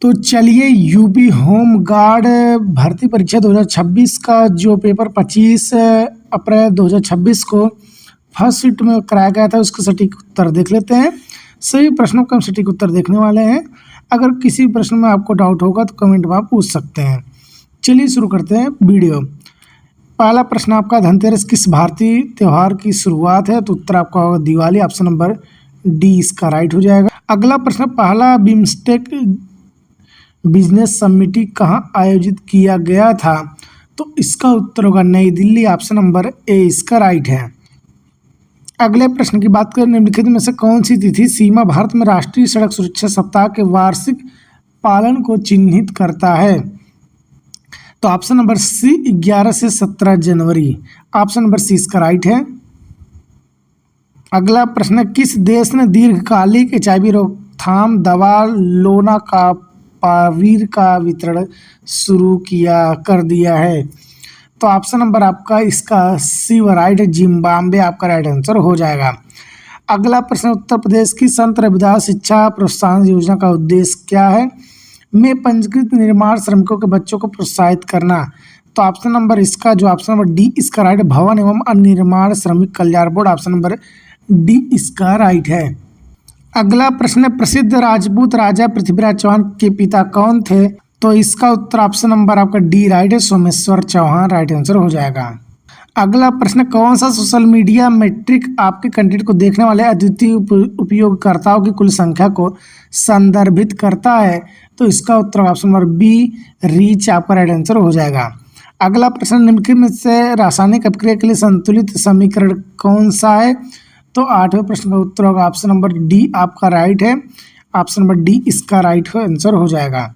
तो चलिए UP home guard भर्ती परीक्षा 2026 का जो पेपर 25 अप्रैल 2026 को फर्स्ट शिफ्ट में कराया गया था उसका सटीक उत्तर देख लेते हैं। सभी प्रश्नों का हम सटीक उत्तर देखने वाले हैं। अगर किसी प्रश्न में आपको डाउट होगा तो कमेंट में आप पूछ सकते हैं। चलिए शुरू करते हैं वीडियो। पहला प्रश्न आपका, धनतेरस किस भारतीय त्यौहार की शुरुआत है? तो उत्तर आपका होगा दिवाली, ऑप्शन नंबर डी इसका राइट हो जाएगा। अगला प्रश्न, पहला बिम्स्टेक बिजनेस समिटी कहाँ आयोजित किया गया था? तो इसका उत्तर होगा नई दिल्ली, ऑप्शन नंबर ए इसका राइट है। अगले प्रश्न की बात करें, निम्नलिखित में से कौन सी तिथि सीमा भारत में राष्ट्रीय सड़क सुरक्षा सप्ताह के वार्षिक पालन को चिन्हित करता है? तो ऑप्शन नंबर सी 11 से 17 जनवरी, ऑप्शन नंबर सी इसका राइट है। अगला प्रश्न, किस देश ने दीर्घकालिक HIV रोकथाम दवा लोना का पावीर का वितरण शुरू कर दिया है? तो ऑप्शन नंबर आपका इसका सी राइट है, जिम्बाब्वे आपका राइट आंसर हो जाएगा। अगला प्रश्न, उत्तर प्रदेश की संत रविदास शिक्षा प्रोत्साहन योजना का उद्देश्य क्या है? में पंजीकृत निर्माण श्रमिकों के बच्चों को प्रोत्साहित करना। तो ऑप्शन नंबर इसका जो ऑप्शन नंबर डी इसका राइट है, भवन एवं अन्य निर्माण श्रमिक कल्याण बोर्ड, ऑप्शन नंबर डी इसका राइट है। अगला प्रश्न, प्रसिद्ध राजपूत राजा पृथ्वीराज चौहान के पिता कौन थे? तो इसका उत्तर ऑप्शन नंबर आपका डी राइट है, सोमेश्वर चौहान राइट आंसर हो जाएगा। अगला प्रश्न, कौन सा सोशल मीडिया मैट्रिक आपके कंटेंट को देखने वाले अद्वितीय उपयोगकर्ताओं की कुल संख्या को संदर्भित करता है? तो इसका उत्तर ऑप्शन नंबर बी रीच आपका राइट आंसर हो जाएगा। अगला प्रश्न, निम्नलिखित में से रासायनिक अपक्रिया के लिए संतुलित समीकरण कौन सा है? तो 8वें प्रश्न का उत्तर होगा ऑप्शन नंबर डी आपका राइट है, ऑप्शन नंबर डी इसका राइट आंसर हो जाएगा।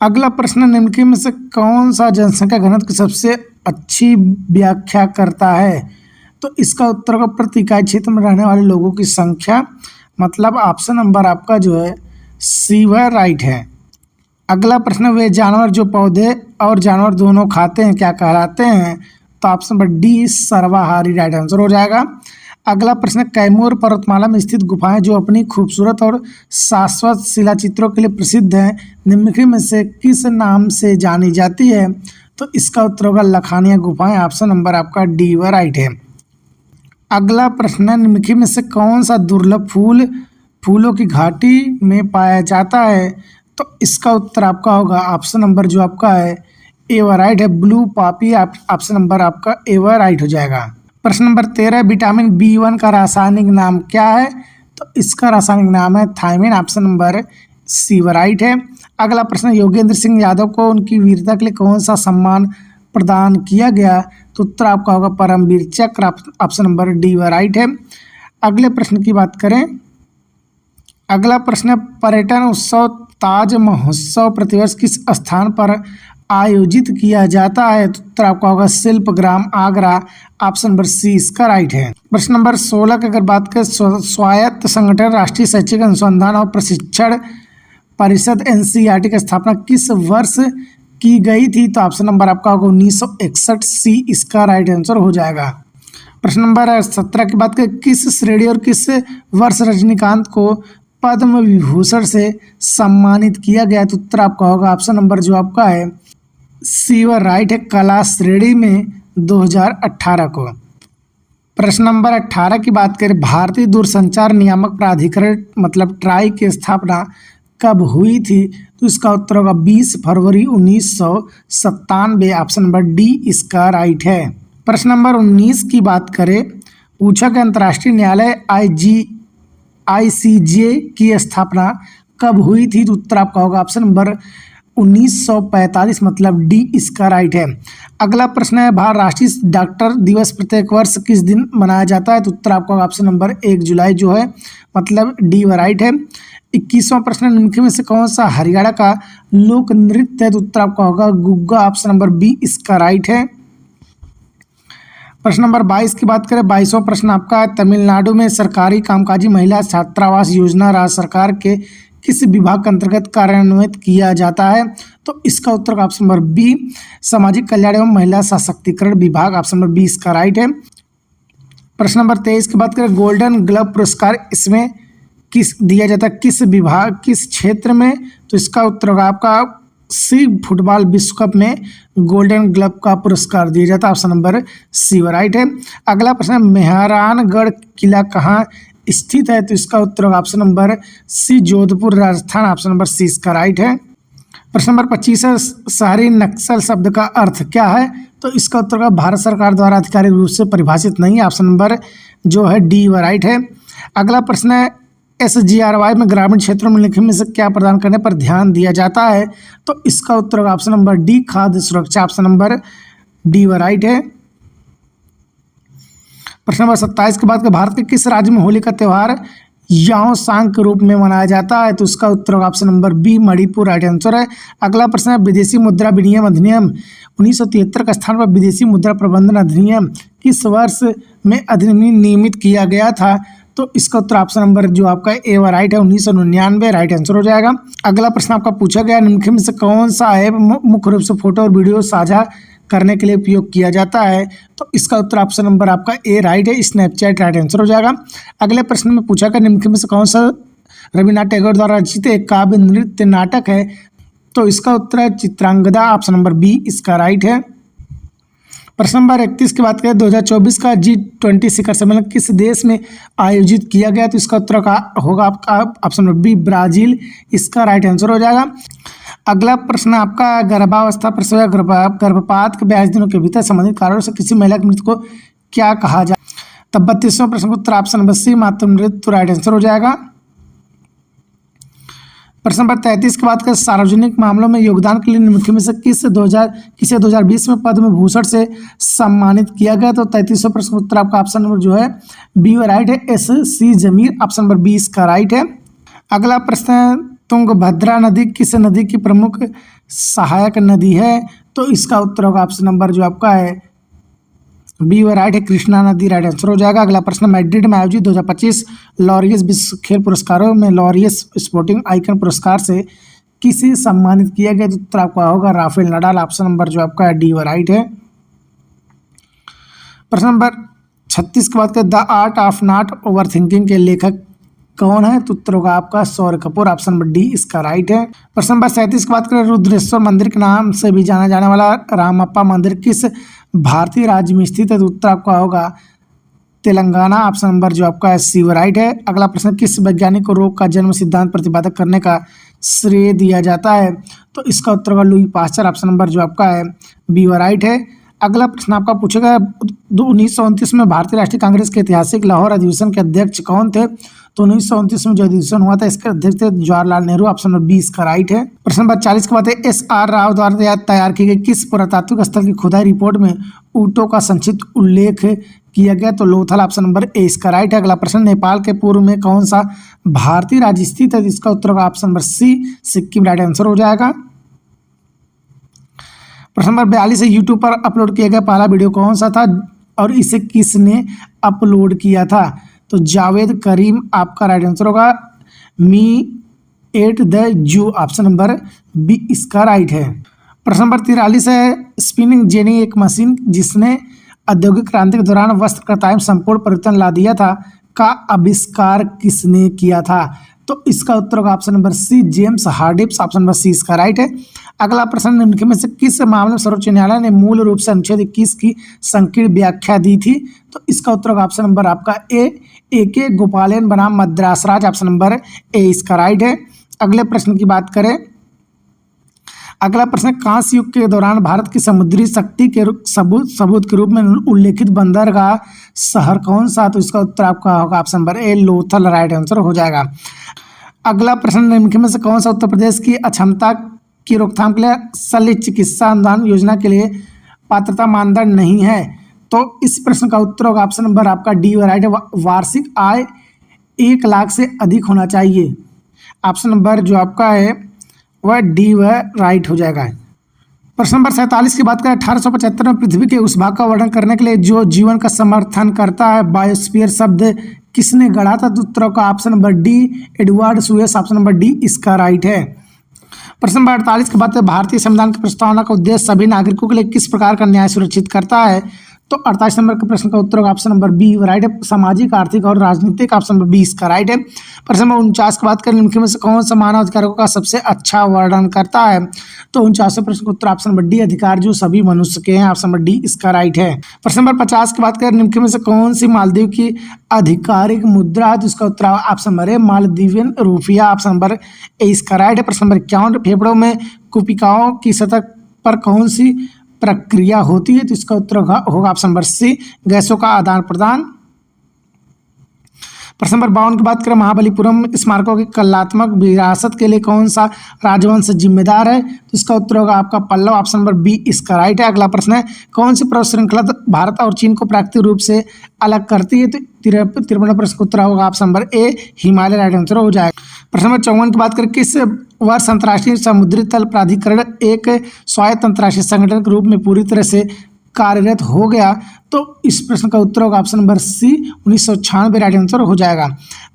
अगला प्रश्न, निम्नलिखित में से कौन सा जनसंख्या घनत्व की सबसे अच्छी व्याख्या करता है? तो इसका उत्तर होगा प्रति इकाई क्षेत्र में रहने वाले लोगों की संख्या, मतलब ऑप्शन नंबर आपका जो है सी वह राइट है। अगला प्रश्न, वे जानवर जो पौधे और जानवर दोनों खाते हैं क्या कहलाते हैं? तो ऑप्शन नंबर डी सर्वाहारी राइट आंसर हो जाएगा। अगला प्रश्न, कैमूर पर्वतमाला में स्थित गुफाएं जो अपनी खूबसूरत और शाश्वत शिलाचित्रों के लिए प्रसिद्ध हैं, निम्नलिखित में से किस नाम से जानी जाती है? तो इसका उत्तर होगा लखानिया गुफाएं, ऑप्शन नंबर आपका डी व राइट है। अगला प्रश्न, निम्नलिखित में से कौन सा दुर्लभ फूलों की घाटी में पाया जाता है? तो इसका उत्तर आपका होगा ऑप्शन नंबर जो आपका है ए व राइट है, ब्लू पॉपी, ऑप्शन नंबर आपका ए व राइट हो जाएगा। प्रश्न नंबर 13, विटामिन B1 का रासायनिक नाम क्या है? तो इसका रासायनिक नाम है थायमिन, ऑप्शन नंबर सी व राइट है। अगला प्रश्न, योगेंद्र सिंह यादव को उनकी वीरता के लिए कौन सा सम्मान प्रदान किया गया? तो उत्तर आपका होगा परमवीर चक्र, ऑप्शन नंबर डी व राइट है। अगले प्रश्न की बात करें, अगला प्रश्न, पर्यटन उत्सव ताज महोत्सव प्रतिवर्ष किस स्थान पर आयोजित किया जाता है? तो उत्तर आपका होगा Shilpgram Agra, option number C इसका राइट है। प्रश्न नंबर 16 की अगर बात करें, स्वायत्त संगठन राष्ट्रीय शैक्षिक अनुसंधान और प्रशिक्षण परिषद NCERT की स्थापना किस वर्ष की गई थी? तो ऑप्शन नंबर आपका होगा 1961, सी इसका राइट आंसर हो जाएगा। प्रश्न नंबर 17 की बात करें, किस श्रेणी और किस वर्ष रजनीकांत को पद्म विभूषण से सम्मानित किया गया? तो उत्तर आपका होगा ऑप्शन नंबर जो आपका है सी व राइट है, कला श्रेणी में 2018 को। प्रश्न नंबर 18 की बात करें, भारतीय दूरसंचार नियामक प्राधिकरण मतलब ट्राई की स्थापना कब हुई थी? तो इसका उत्तर होगा 20 फरवरी 1997, ऑप्शन नंबर डी इसका राइट है। प्रश्न नंबर 19 की बात करें, पूछा कि अंतर्राष्ट्रीय न्यायालय ICJ की स्थापना कब हुई थी? तो उत्तर आपका होगा ऑप्शन नंबर 1945, मतलब डी इसका राइट है। अगला प्रश्न है, भारत राष्ट्रीय डॉक्टर दिवस प्रत्येक वर्ष किस दिन मनाया जाता है? तो उत्तर आपका ऑप्शन नंबर 1 जुलाई जो है, मतलब डी व राइट है। 21वां प्रश्न, निम्नलिखित में से कौन सा हरियाणा का लोक नृत्य है? तो उत्तर आपका होगा गुग्गा, ऑप्शन नंबर बी इसका राइट है। प्रश्न नंबर 22 की बात करें, 22वां प्रश्न आपका है, तमिलनाडु में सरकारी कामकाजी महिला छात्रावास योजना राज्य सरकार के किस विभाग के अंतर्गत कार्यान्वित किया जाता है? तो इसका उत्तर ऑप्शन नंबर बी सामाजिक कल्याण एवं महिला सशक्तिकरण विभाग, ऑप्शन नंबर बी इसका राइट है। प्रश्न नंबर 23 की बात करें, गोल्डन ग्लव पुरस्कार इसमें किस दिया जाता है, किस विभाग, किस क्षेत्र में? तो इसका उत्तर होगा आपका सी, फुटबॉल विश्व कप में गोल्डन ग्लव का पुरस्कार दिया जाता है। ऑप्शन नंबर सी राइट है। अगला प्रश्न है, मेहरानगढ़ किला कहाँ स्थित है? तो इसका उत्तर होगा option number C, Jodhpur Rajasthan. Option number C इसका राइट है। प्रश्न नंबर 25 है, शहरी नक्सल शब्द का अर्थ क्या है? तो इसका उत्तर होगा भारत सरकार द्वारा आधिकारिक रूप से परिभाषित नहीं है। ऑप्शन नंबर जो है डी राइट है। अगला प्रश्न है, SGRY में ग्रामीण क्षेत्रों में निम्नलिखित में से क्या प्रदान करने पर ध्यान दिया जाता है? तो इसका उत्तर होगा ऑप्शन नंबर डी, खाद्य सुरक्षा। ऑप्शन नंबर डी राइट है। प्रश्न नंबर 27 के बाद के भारत के किस राज्य में होली का त्यौहार याओसांग के रूप में मनाया जाता है? तो उसका उत्तर होगा option number B, Manipur right answer है। अगला प्रश्न है, विदेशी मुद्रा विनिमय अधिनियम 1973 का स्थान पर विदेशी मुद्रा प्रबंधन अधिनियम किस वर्ष में अधिनियमित किया गया था? तो इसका उत्तर ऑप्शन नंबर जो आपका ए राइट है, 1999 राइट आंसर हो जाएगा। अगला प्रश्न आपका पूछा गया, निम्नलिखित में से कौन सा ऐप मुख्य रूप से फोटो और वीडियो साझा करने के लिए उपयोग किया जाता है? तो इसका उत्तर ऑप्शन नंबर आपका ए राइट है, स्नैपचैट राइट आंसर हो जाएगा। अगले प्रश्न में पूछा गया, निम्नलिखित में से कौन सा रविन्द्रनाथ टैगोर द्वारा रचित एक काव्य नृत्य नाटक है? तो इसका उत्तर है चित्रांगदा। ऑप्शन नंबर बी इसका राइट है। प्रश्न नंबर 31 की बात करें, 2024 का G20 शिखर सम्मेलन किस देश में आयोजित किया गया? तो इसका उत्तर होगा आपका ऑप्शन नंबर बी, ब्राजील। इसका राइट आंसर हो जाएगा। अगला प्रश्न आपका, गर्भावस्था, प्रसव या गर्भपात के 42 दिनों के भीतर संबंधित कारणों से किसी महिला की मृत्यु को क्या कहा जाए? तब 32वां प्रश्न का उत्तर ऑप्शन नंबर सी, मातृ मृत्यु राइट आंसर हो जाएगा। प्रश्न नंबर 33 के बाद का, सार्वजनिक मामलों में योगदान के लिए निम्नलिखित में से किसे 2020 में पद्म भूषण से सम्मानित किया गया? तो 33वां प्रश्न का उत्तर आपका ऑप्शन नंबर जो है बी राइट है, SC जमीर। ऑप्शन नंबर बी इसका राइट है। अगला प्रश्न है, तुंगभद्रा नदी किस नदी की प्रमुख सहायक नदी है? तो इसका उत्तर होगा ऑप्शन नंबर जो आपका है बी राइट है, कृष्णा नदी राइट आंसर हो जाएगा। अगला प्रश्न, मैड्रिड में आयोजित 2025 लॉरियस विश्व खेल पुरस्कारों में लॉरियस स्पोर्टिंग आइकन पुरस्कार से किसे सम्मानित किया गया? तो उत्तर आपका होगा राफेल नडाल। ऑप्शन नंबर जो आपका डी राइट है। प्रश्न नंबर 36 के बाद का, the art of not over thinking के लेखक कौन है? तो उत्तर होगा आपका सौर्य कपूर। ऑप्शन नंबर डी इसका राइट है। प्रश्न नंबर 37 की बात करें, रुद्रेश्वर मंदिर के नाम से भी जाना जाने वाला रामप्पा मंदिर किस भारतीय राज्य में स्थित है? तो उत्तर आपका होगा तेलंगाना। ऑप्शन नंबर जो आपका है सी राइट है। अगला प्रश्न, किस वैज्ञानिक को रोग का जन्म सिद्धांत प्रतिपादक करने का श्रेय दिया जाता है? तो इसका उत्तर होगा लुई पास्चर। ऑप्शन नंबर जो आपका है बी राइट है। अगला प्रश्न आपका पूछेगा, 1929 में भारतीय राष्ट्रीय कांग्रेस के ऐतिहासिक लाहौर अधिवेशन के अध्यक्ष कौन थे? तो 1929 में जो अधिवेशन हुआ था इसके अध्यक्ष थे Jawaharlal Nehru. Option number B इसका राइट है। प्रश्न नंबर 40 के बाद SR राव द्वारा तैयार की गई किस पुरातात्विक स्थल की खुदाई रिपोर्ट में ऊंटों का संक्षिप्त उल्लेख किया गया? तो लोथल। ऑप्शन नंबर ए इसका राइट है। अगला प्रश्न, नेपाल के पूर्व में कौन सा भारतीय राज्य स्थित है? इसका उत्तर होगा option number C, Sikkim right answer हो जाएगा। प्रश्न नंबर 42 है, यूट्यूब पर अपलोड किया गया पहला वीडियो कौन सा था और इसे किसने अपलोड किया था? तो जावेद करीम आपका राइट आंसर होगा, me at the zoo. Option number B इसका राइट है। प्रश्न नंबर 43 है, स्पिनिंग जेनी एक मशीन जिसने औद्योगिक क्रांति के दौरान वस्त्रकर्ता में संपूर्ण परिवर्तन ला दिया था का आविष्कार किसने किया था? तो इसका उत्तर होगा ऑप्शन नंबर सी, जेम्स हार्डिप्स। ऑप्शन नंबर सी इसका राइट है। अगला प्रश्न, निम्नलिखित में से किस मामले में सर्वोच्च न्यायालय ने मूल रूप से अनुच्छेद 21 की संकीर्ण व्याख्या दी थी? तो इसका उत्तर होगा ऑप्शन नंबर आपका ए के गोपालन बनाम मद्रास राज। ऑप्शन नंबर ए इसका राइट है। अगले प्रश्न की बात करें, अगला प्रश्न, कांस्य युग के दौरान भारत की समुद्री शक्ति के सबूत के रूप में उल्लेखित बंदरगाह शहर कौन सा? तो इसका उत्तर आपका होगा ऑप्शन नंबर ए, लोथल राइट आंसर हो जाएगा। अगला प्रश्न, निम्नलिखित में से कौन सा उत्तर प्रदेश की अक्षमता की रोकथाम के लिए शल्य चिकित्सा अनुदान योजना के लिए पात्रता मानदंड नहीं है? तो इस प्रश्न का उत्तर होगा ऑप्शन नंबर आपका डी राइट है, वार्षिक आय 1 लाख से अधिक होना चाहिए। ऑप्शन नंबर जो आपका है वह डी राइट हो जाएगा। प्रश्न नंबर 47 की बात करें, 1875 में पृथ्वी के उस भाग का वर्णन करने के लिए जो जीवन का समर्थन करता है बायोस्फीयर शब्द किसने गढ़ा था? तो उत्तर का option number D, Edward Suez. Option number D इसका राइट है। प्रश्न नंबर 48 की बात है, भारतीय संविधान की प्रस्तावना का उद्देश्य सभी नागरिकों के लिए किस प्रकार का न्याय सुरक्षित करता है? तो 48 नंबर के प्रश्न का उत्तर होगा ऑप्शन नंबर बी राइट है, सामाजिक आर्थिक और राजनीतिक, ऑप्शन नंबर बी इसका राइट है। प्रश्न नंबर 49 की बात करें, निम्नलिखित में से कौन सा मानव अधिकारों का सबसे अच्छा वर्णन करता है? तो 49वें प्रश्न का उत्तर ऑप्शन नंबर डी अधिकार जो सभी मनुष्य के हैं, ऑप्शन नंबर डी इसका राइट है। प्रश्न नंबर 50 की बात करें, निम्नलिखित में से कौन सी मालदीव की आधिकारिक मुद्रा है? तो इसका उत्तर ऑप्शन नंबर ए मालदीवियन रुपया, ऑप्शन नंबर ए इसका राइट है। प्रश्न नंबर 51, फेफड़ों में कुपिकाओं की सतह पर कौन सी प्रक्रिया होती है? तो इसका उत्तर होगा ऑप्शन नंबर सी गैसों का आदान प्रदान। प्रश्न नंबर 52 की बात करें, महाबलीपुरम स्मारकों की कलात्मक विरासत के लिए कौन सा राजवंश जिम्मेदार है? तो इसका उत्तर होगा आपका पल्लव, ऑप्शन नंबर बी इसका राइट है। अगला प्रश्न है, कौन सी पर्वत श्रृंखला भारत और चीन को प्राकृतिक रूप से अलग करती है? तो 53 प्रश्न का उत्तर होगा ऑप्शन नंबर ए हिमालय, राइट आंसर हो जाएगा। प्रश्न नंबर 54 की बात करें, किस वर्ष अंतर्राष्ट्रीय समुद्री तल प्राधिकरण एक स्वायत्त अंतर्राष्ट्रीय संगठन के रूप में पूरी तरह से कार्यरत हो गया? तो इस प्रश्न का उत्तर होगा option number C 1996, right answer हो जाएगा।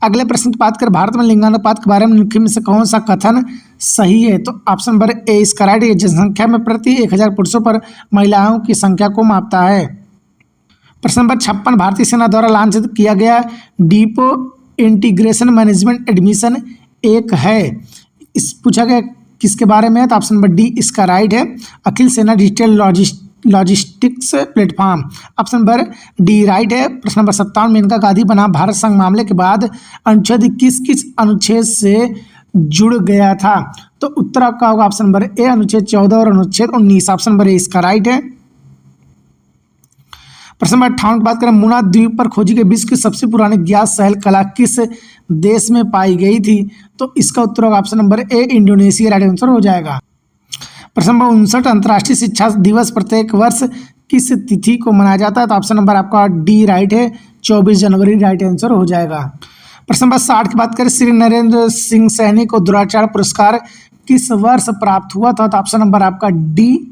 अगले प्रश्न की बात करें, भारत में लिंगानुपात के बारे में निम्नलिखित में से कौन सा कथन सही है? तो ऑप्शन नंबर ए इसका राइट है, जनसंख्या में प्रति 1000 पुरुषों पर महिलाओं की संख्या को मापता है। प्रश्न नंबर 56, भारतीय सेना द्वारा लॉन्च किया गया डिपो इंटीग्रेशन मैनेजमेंट एडमिशन एक है, इस पूछा गया किसके बारे में है? तो ऑप्शन नंबर डी इसका राइट है, अखिल सेना digital logistics platform, option number D right है। प्रश्न नंबर 57, मेनका गांधी बनाम भारत संघ मामले के बाद अनुच्छेद किस अनुच्छेद से जुड़ गया था? तो उत्तर आपका होगा ऑप्शन नंबर ए अनुच्छेद 14 और अनुच्छेद 19, ऑप्शन नंबर ए इसका राइट है। प्रश्न नंबर 58 की बात करें, मुना द्वीप पर खोजी गई विश्व की सबसे पुरानी ज्ञात सहल कला किस देश में पाई गई थी? तो इसका उत्तर होगा ऑप्शन नंबर ए इंडोनेशिया, राइट आंसर हो जाएगा। प्रश्न नंबर 59, अंतर्राष्ट्रीय शिक्षा दिवस प्रत्येक वर्ष किस तिथि को मनाया जाता है? तो ऑप्शन नंबर आपका डी राइट है, 24 जनवरी, राइट आंसर हो जाएगा। प्रश्न नंबर 60 की बात करें, श्री नरेंद्र सिंह सैनी को दुराचार पुरस्कार किस वर्ष प्राप्त हुआ था? तो ऑप्शन नंबर आपका डी।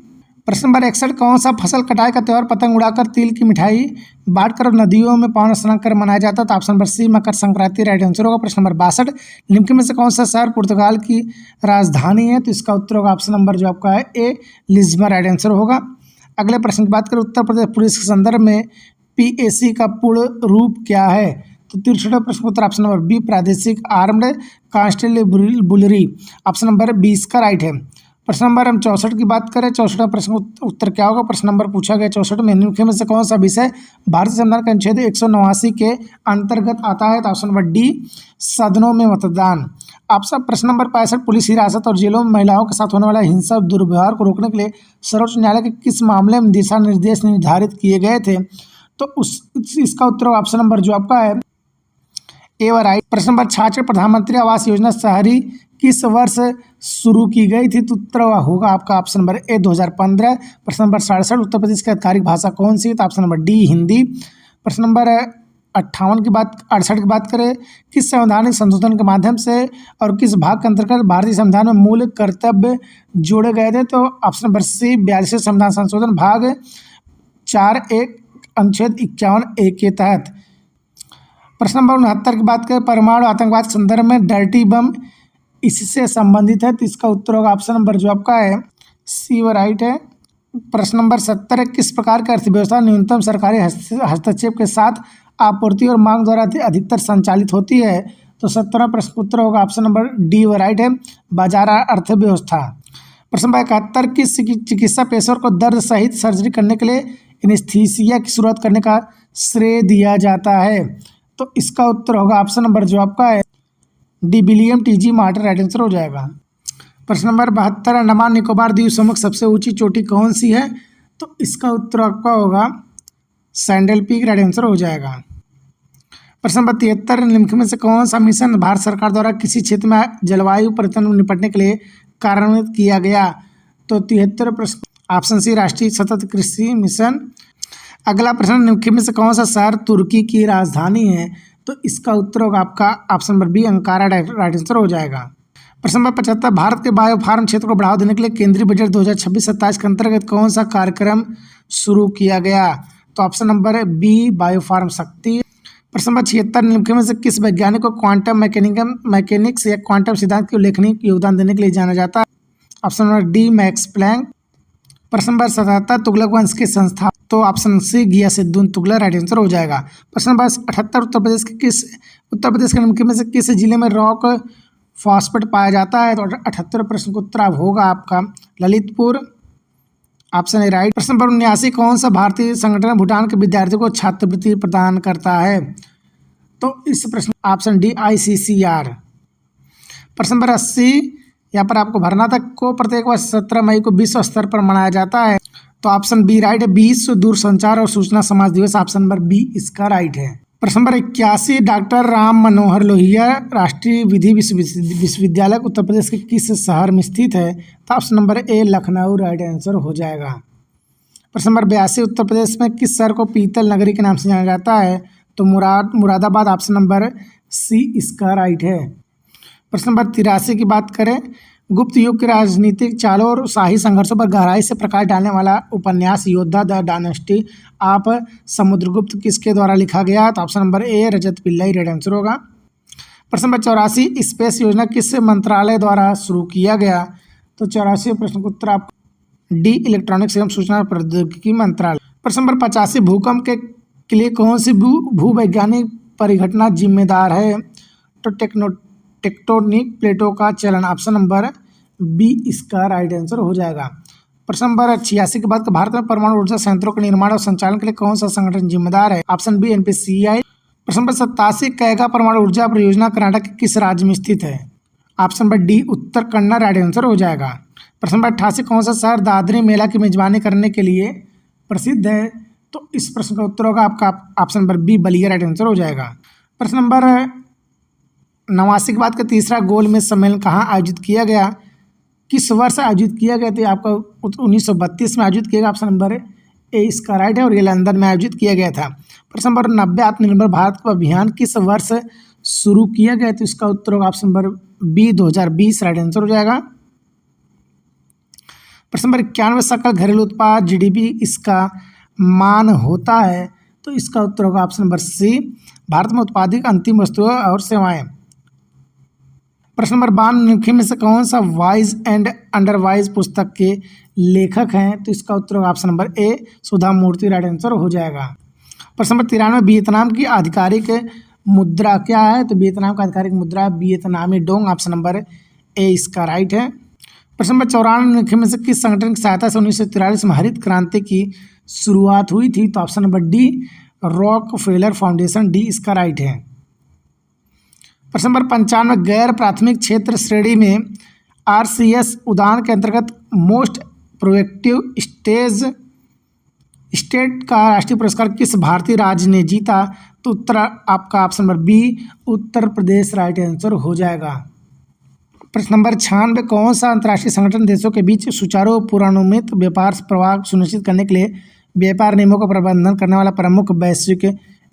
प्रश्न नंबर 61, कौन सा फसल कटाई का त्यौहार पतंग उड़ाकर तिल की मिठाई बांटकर और नदियों में पावन स्नान कर मनाया जाता है? तो ऑप्शन नंबर सी मकर संक्रांति, राइट आंसर होगा। प्रश्न नंबर 62, निम्नलिखित में से कौन सा शहर पुर्तगाल की राजधानी है? तो इसका उत्तर होगा ऑप्शन नंबर जो आपका है ए लिस्बन, राइट आंसर होगा। अगले प्रश्न की बात करें, उत्तर प्रदेश पुलिस के संदर्भ में पीएसी का पूर्ण रूप क्या है? तो 63 प्रश्न उत्तर ऑप्शन नंबर बी प्रादेशिक armed constabulary, option number B इसका राइट है। प्रश्न नंबर हम 64 की बात करें, 64 प्रश्न उत्तर क्या होगा? प्रश्न नंबर पूछा गया 64 में, निम्नलिखित में से कौन सा विषय भारतीय संविधान के अनुच्छेद 189 के अंतर्गत आता है? तो ऑप्शन नंबर डी सदनों में मतदान। ऑप्शन प्रश्न नंबर 65, पुलिस हिरासत और जेलों में महिलाओं के साथ होने वाला हिंसा दुर्व्यवहार को रोकने के लिए सर्वोच्च न्यायालय के किस मामले में दिशा निर्देश निर्धारित किए गए थे? तो इसका उत्तर ऑप्शन नंबर जो आपका है ए व राइट। प्रश्न नंबर 66, प्रधानमंत्री आवास योजना शहरी किस वर्ष शुरू की गई थी? तो उत्तर होगा आपका ऑप्शन नंबर ए 2015। प्रश्न नंबर 67, उत्तर प्रदेश की आधिकारिक भाषा कौन सी है? तो ऑप्शन नंबर डी हिंदी। प्रश्न नंबर 68 की बात करें, किस संवैधानिक संशोधन के माध्यम से और किस भाग के अंतर्गत भारतीय संविधान में मूल कर्तव्य जोड़े गए थे? तो ऑप्शन नंबर सी 42वें संविधान संशोधन भाग 4(1) अनुच्छेद 51(a) के तहत। प्रश्न नंबर 69 की बात करें, परमाणु आतंकवाद के संदर्भ में डर्टी बम इससे संबंधित है? तो इसका उत्तर होगा ऑप्शन नंबर जो आपका है सी व राइट है। प्रश्न नंबर 70, किस प्रकार की अर्थव्यवस्था न्यूनतम सरकारी हस्तक्षेप के साथ आपूर्ति और मांग द्वारा अधिकतर संचालित होती है? तो 70वां प्रश्न उत्तर होगा ऑप्शन नंबर डी व राइट है, बाजार अर्थव्यवस्था। प्रश्न नंबर 71, किस चिकित्सा पेशेवर को दर्द सहित सर्जरी करने के लिए एनेस्थीसिया की शुरुआत करने का श्रेय दिया जाता है? तो इसका उत्तर होगा ऑप्शन नंबर जो आपका है D William T.G.. Martyr, right answer हो जाएगा। प्रश्न नंबर 72, अंडमान निकोबार द्वीप समूह की सबसे ऊंची चोटी कौन सी है? तो इसका उत्तर आपका होगा सैंडल पीक, राइट आंसर हो जाएगा। प्रश्न नंबर 73, निम्नलिखित में से कौन सा मिशन भारत सरकार द्वारा किसी क्षेत्र में जलवायु परिवर्तन में निपटने के लिए कार्यान्वित किया गया? तो 73 प्रश्न ऑप्शन सी राष्ट्रीय सतत कृषि मिशन। अगला प्रश्न, निम्नलिखित में से कौन सा शहर तुर्की की राजधानी है? तो इसका उत्तर होगा आपका option number B Ankara, right answer हो जाएगा। प्रश्न नंबर 75, भारत के बायो फार्म क्षेत्र को बढ़ावा देने के लिए केंद्रीय बजट 2026-27 के अंतर्गत कौन सा कार्यक्रम शुरू किया गया? तो option number B bio farm Shakti. प्रश्न नंबर 76, निम्नलिखित में से किस वैज्ञानिक को क्वांटम मैकेनिक्स या क्वांटम सिद्धांत के उल्लेखनीय योगदान देने के लिए जाना जाता है? Option number D Max Planck. प्रश्न नंबर 77, तुगलक वंश के संस्था तो option C Ghiyasuddin Tughlaq right answer हो जाएगा। प्रश्न नंबर 78 उत्तर प्रदेश के निम्नलिखित में से किस जिले में रॉक फॉस्फेट पाया जाता है? तो 78 प्रश्न का उत्तर होगा आपका ललितपुर, ऑप्शन ए राइट। प्रश्न नंबर 79 कौन सा भारतीय संगठन भूटान के विद्यार्थियों को छात्रवृत्ति प्रदान करता है? तो इस प्रश्न ऑप्शन डी ICCR। प्रश्न नंबर 80 यहाँ पर आपको भरना था, को प्रत्येक वर्ष 17 मई को विश्व स्तर पर मनाया जाता है? तो ऑप्शन बी राइट है, विश्व दूरसंचार और सूचना समाज दिवस, ऑप्शन नंबर बी इसका राइट है। प्रश्न नंबर 81 डॉक्टर राम मनोहर लोहिया राष्ट्रीय विधि विश्वविद्यालय उत्तर प्रदेश के किस शहर में स्थित है? तो ऑप्शन नंबर ए लखनऊ राइट आंसर हो जाएगा। प्रश्न नंबर 82 उत्तर प्रदेश में किस शहर को पीतल नगरी के नाम से जाना जाता है? तो मुरादाबाद, ऑप्शन नंबर सी इसका राइट है। प्रश्न नंबर 83 की बात करें, गुप्त युग के राजनीतिक चालों और शाही संघर्षों पर गहराई से प्रकाश डालने वाला उपन्यास योद्धा द डायनेस्टी ऑफ समुद्रगुप्त किसके द्वारा लिखा गया? तो ऑप्शन नंबर ए रजत पिल्लई राइट आंसर होगा। प्रश्न नंबर 84 स्पेस योजना किस मंत्रालय द्वारा शुरू किया गया? तो 84 प्रश्न का उत्तर आपको डी इलेक्ट्रॉनिक्स एवं सूचना प्रौद्योगिकी मंत्रालय। प्रश्न नंबर 85 भूकंप के लिए कौन सी भूवैज्ञानिक परिघटना जिम्मेदार है? तो टेक्टोनिक प्लेटों का चलन, ऑप्शन नंबर बी इसका राइट आंसर हो जाएगा। प्रश्न नंबर 86 के बाद भारत में परमाणु ऊर्जा संयंत्रों के निर्माण और संचालन के लिए कौन सा संगठन जिम्मेदार है? Option B NPCI। प्रश्न नंबर 87 कैगा परमाणु ऊर्जा परियोजना कर्नाटक के किस राज्य में स्थित है? ऑप्शन नंबर डी उत्तर कन्नड़ राइट आंसर हो जाएगा। प्रश्न नंबर 88 कौन सा शहर दादरी मेला की मेजबानी करने के लिए प्रसिद्ध है? तो इस प्रश्न का उत्तर होगा आपका option number B Ballia right answer हो जाएगा। प्रश्न नंबर 89 के बाद का तीसरा गोल में सम्मेलन कहाँ आयोजित किया गया? किस वर्ष आयोजित किया गया? तो आपका 1932 में आयोजित किया गया, ऑप्शन नंबर ए इसका राइट है, और ये लंदन में आयोजित किया गया था। प्रश्न नंबर 90 आत्मनिर्भर भारत का अभियान किस वर्ष शुरू किया गया? तो इसका उत्तर होगा option number B 2020 right answer हो जाएगा। प्रश्न नंबर 91 सकल घरेलू उत्पाद GDP इसका मान होता है? तो इसका उत्तर होगा ऑप्शन नंबर सी भारत में उत्पादित अंतिम वस्तुएं और सेवाएं। प्रश्न नंबर 52 निम्नलिखित में से कौन सा वाइज एंड अंडरवाइज पुस्तक के लेखक हैं? तो इसका उत्तर होगा option number A Sudha Murthy right answer हो जाएगा। प्रश्न नंबर 93 वियतनाम की आधिकारिक मुद्रा क्या है? तो वियतनाम का आधिकारिक मुद्रा वियतनामी डोंग, ऑप्शन नंबर ए इसका राइट है। प्रश्न नंबर 94 निम्नलिखित में से किस संगठन की सहायता से 1943 में हरित क्रांति की शुरुआत हुई थी? तो option number D Rockefeller foundation, D इसका राइट है। प्रश्न नंबर 95 गैर प्राथमिक क्षेत्र श्रेणी में RCS उड़ान के अंतर्गत मोस्ट प्रोएक्टिव स्टेट का राष्ट्रीय पुरस्कार किस भारतीय राज्य ने जीता? तो उत्तर आपका option number B Uttar Pradesh right answer हो जाएगा। प्रश्न नंबर 96 कौन सा अंतर्राष्ट्रीय संगठन देशों के बीच सुचारू पूर्वानुमित व्यापार प्रवाह सुनिश्चित करने के लिए व्यापार नियमों का प्रबंधन करने वाला प्रमुख वैश्विक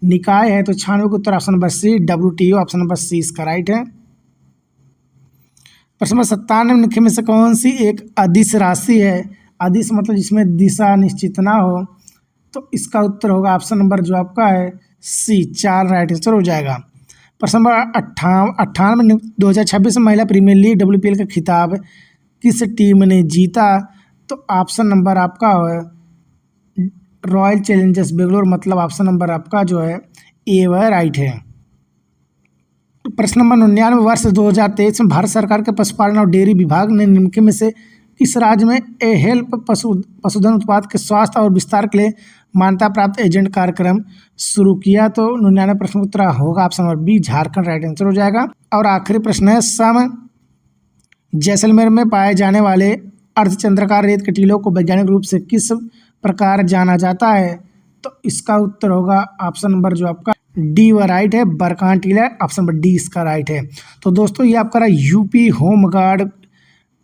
निकाय है? तो 96 का उत्तर option number C WTO, option number C इसका राइट है। प्रश्न नंबर 97 निम्नलिखित में से कौन सी एक अदिश राशि है? अदिश मतलब जिसमें दिशा निश्चित ना हो, तो इसका उत्तर होगा ऑप्शन नंबर जो आपका है सी 4 राइट आंसर हो जाएगा। प्रश्न नंबर 98 2026 में महिला प्रीमियर लीग WPL का खिताब किस टीम ने जीता? तो ऑप्शन नंबर आपका है रॉयल चैलेंजर्स बेंगलोर, मतलब ऑप्शन नंबर आपका जो है ए वह राइट है। प्रश्न नंबर 99 वर्ष 2023 में भारत सरकार के पशुपालन और डेयरी विभाग ने निम्नलिखित में से किस राज्य में ए हेल्प पशुधन उत्पाद के स्वास्थ्य और विस्तार के लिए मान्यता प्राप्त एजेंट कार्यक्रम शुरू किया? तो 99 प्रश्न उत्तर होगा option number B Jharkhand right answer हो जाएगा। और आखिरी प्रश्न है सम जैसलमेर में पाए जाने वाले अर्धचंद्राकार रेत के टीलों को वैज्ञानिक रूप से किस प्रकार जाना जाता है? तो इसका उत्तर होगा ऑप्शन नंबर जो आपका डी व राइट है बरकान टीला, ऑप्शन नंबर डी इसका राइट है। तो दोस्तों ये आपका रहा यूपी होमगार्ड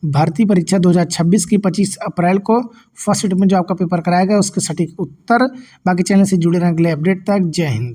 भर्ती परीक्षा 2026 की 25 अप्रैल को फर्स्ट शिफ्ट में जो आपका पेपर कराया गया उसके सटीक उत्तर। बाकी चैनल से जुड़े रहने के लिए अपडेट तक जय हिंद।